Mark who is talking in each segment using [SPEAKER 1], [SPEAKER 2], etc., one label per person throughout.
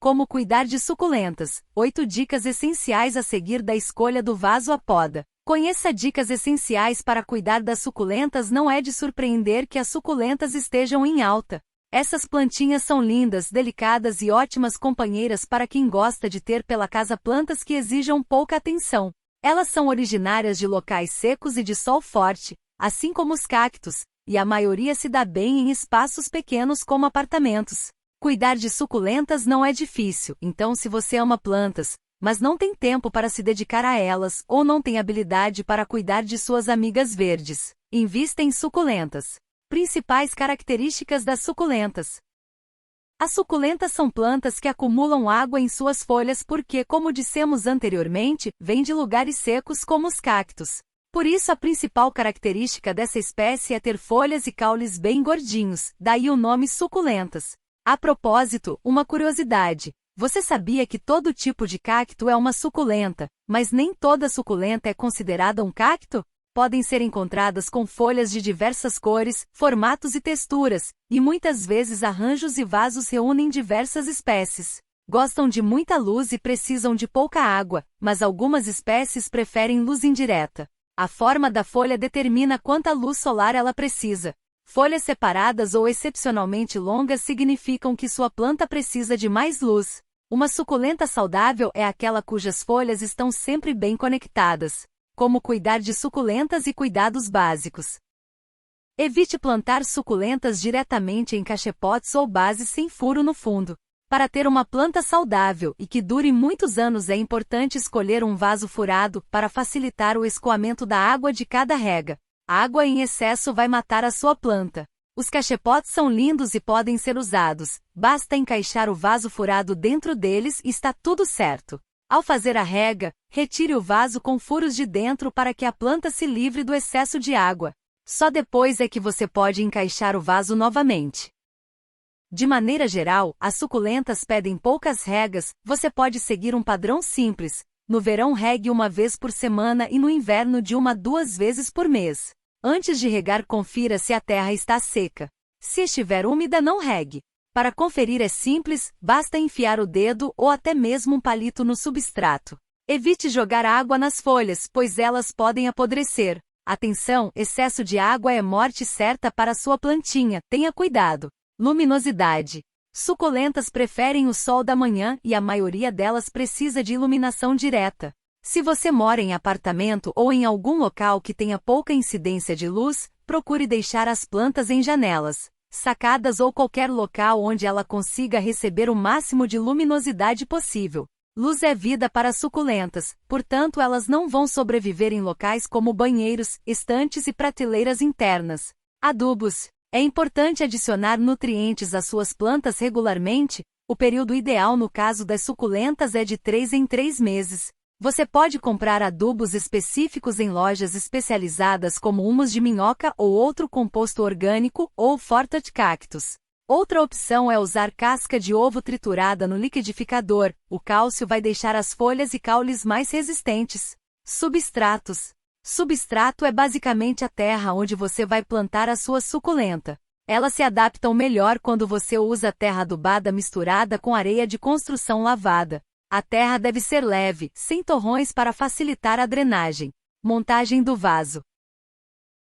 [SPEAKER 1] Como cuidar de suculentas. 8 dicas essenciais a seguir da escolha do vaso à poda. Conheça dicas essenciais para cuidar das suculentas. Não é de surpreender que as suculentas estejam em alta. Essas plantinhas são lindas, delicadas e ótimas companheiras para quem gosta de ter pela casa plantas que exijam pouca atenção. Elas são originárias de locais secos e de sol forte, assim como os cactos, e a maioria se dá bem em espaços pequenos como apartamentos. Cuidar de suculentas não é difícil, então se você ama plantas, mas não tem tempo para se dedicar a elas ou não tem habilidade para cuidar de suas amigas verdes, invista em suculentas. Principais características das suculentas. As suculentas são plantas que acumulam água em suas folhas porque, como dissemos anteriormente, vêm de lugares secos como os cactos. Por isso a principal característica dessa espécie é ter folhas e caules bem gordinhos, daí o nome suculentas. A propósito, uma curiosidade. Você sabia que todo tipo de cacto é uma suculenta, mas nem toda suculenta é considerada um cacto? Podem ser encontradas com folhas de diversas cores, formatos e texturas, e muitas vezes arranjos e vasos reúnem diversas espécies. Gostam de muita luz e precisam de pouca água, mas algumas espécies preferem luz indireta. A forma da folha determina quanta luz solar ela precisa. Folhas separadas ou excepcionalmente longas significam que sua planta precisa de mais luz. Uma suculenta saudável é aquela cujas folhas estão sempre bem conectadas. Como cuidar de suculentas e cuidados básicos. Evite plantar suculentas diretamente em cachepotes ou bases sem furo no fundo. Para ter uma planta saudável e que dure muitos anos é importante escolher um vaso furado para facilitar o escoamento da água de cada rega. A água em excesso vai matar a sua planta. Os cachepotes são lindos e podem ser usados, basta encaixar o vaso furado dentro deles e está tudo certo. Ao fazer a rega, retire o vaso com furos de dentro para que a planta se livre do excesso de água. Só depois é que você pode encaixar o vaso novamente. De maneira geral, as suculentas pedem poucas regas, você pode seguir um padrão simples. No verão regue uma vez por semana e no inverno de 1 a 2 vezes por mês. Antes de regar, confira se a terra está seca. Se estiver úmida, não regue. Para conferir é simples, basta enfiar o dedo ou até mesmo um palito no substrato. Evite jogar água nas folhas, pois elas podem apodrecer. Atenção, excesso de água é morte certa para sua plantinha, tenha cuidado. Luminosidade. Suculentas preferem o sol da manhã e a maioria delas precisa de iluminação direta. Se você mora em apartamento ou em algum local que tenha pouca incidência de luz, procure deixar as plantas em janelas, sacadas ou qualquer local onde ela consiga receber o máximo de luminosidade possível. Luz é vida para suculentas, portanto elas não vão sobreviver em locais como banheiros, estantes e prateleiras internas. Adubos. É importante adicionar nutrientes às suas plantas regularmente. O período ideal no caso das suculentas é de 3 em 3 meses. Você pode comprar adubos específicos em lojas especializadas como humus de minhoca ou outro composto orgânico ou Forte Cactus. Outra opção é usar casca de ovo triturada no liquidificador. O cálcio vai deixar as folhas e caules mais resistentes. Substratos. Substrato é basicamente a terra onde você vai plantar a sua suculenta. Elas se adaptam melhor quando você usa terra adubada misturada com areia de construção lavada. A terra deve ser leve, sem torrões para facilitar a drenagem. Montagem do vaso.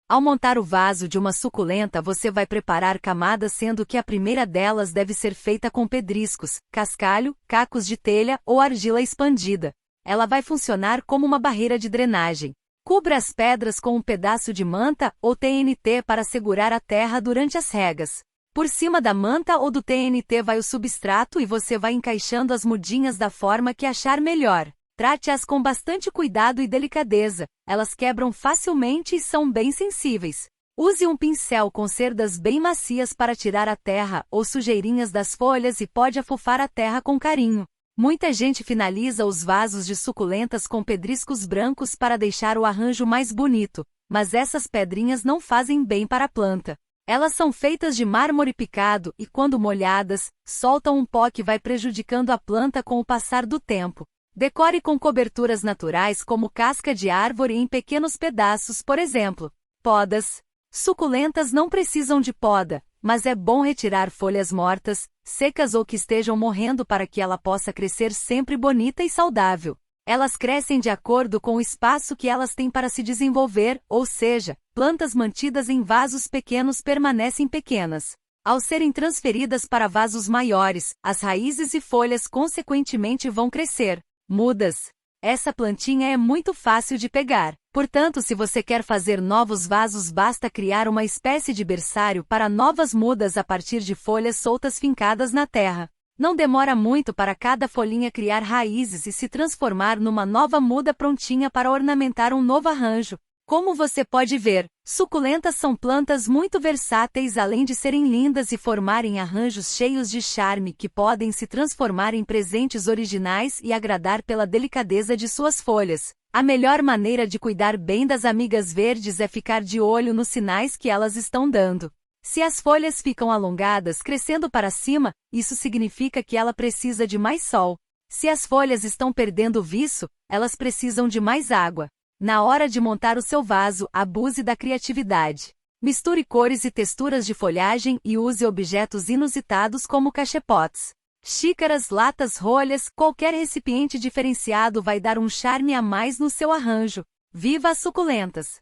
[SPEAKER 1] Ao montar o vaso de uma suculenta, você vai preparar camadas, sendo que a primeira delas deve ser feita com pedriscos, cascalho, cacos de telha ou argila expandida. Ela vai funcionar como uma barreira de drenagem. Cubra as pedras com um pedaço de manta ou TNT para segurar a terra durante as regas. Por cima da manta ou do TNT vai o substrato e você vai encaixando as mudinhas da forma que achar melhor. Trate-as com bastante cuidado e delicadeza, elas quebram facilmente e são bem sensíveis. Use um pincel com cerdas bem macias para tirar a terra ou sujeirinhas das folhas e pode afofar a terra com carinho. Muita gente finaliza os vasos de suculentas com pedriscos brancos para deixar o arranjo mais bonito, mas essas pedrinhas não fazem bem para a planta. Elas são feitas de mármore picado e, quando molhadas, soltam um pó que vai prejudicando a planta com o passar do tempo. Decore com coberturas naturais como casca de árvore em pequenos pedaços, por exemplo. Podas. Suculentas não precisam de poda, mas é bom retirar folhas mortas, secas ou que estejam morrendo para que ela possa crescer sempre bonita e saudável. Elas crescem de acordo com o espaço que elas têm para se desenvolver, ou seja, plantas mantidas em vasos pequenos permanecem pequenas. Ao serem transferidas para vasos maiores, as raízes e folhas consequentemente vão crescer. Mudas. Essa plantinha é muito fácil de pegar. Portanto, se você quer fazer novos vasos, basta criar uma espécie de berçário para novas mudas a partir de folhas soltas fincadas na terra. Não demora muito para cada folhinha criar raízes e se transformar numa nova muda prontinha para ornamentar um novo arranjo. Como você pode ver, suculentas são plantas muito versáteis, além de serem lindas e formarem arranjos cheios de charme que podem se transformar em presentes originais e agradar pela delicadeza de suas folhas. A melhor maneira de cuidar bem das amigas verdes é ficar de olho nos sinais que elas estão dando. Se as folhas ficam alongadas, crescendo para cima, isso significa que ela precisa de mais sol. Se as folhas estão perdendo o viço, elas precisam de mais água. Na hora de montar o seu vaso, abuse da criatividade. Misture cores e texturas de folhagem e use objetos inusitados como cachepotes. Xícaras, latas, rolhas, qualquer recipiente diferenciado vai dar um charme a mais no seu arranjo. Viva as suculentas!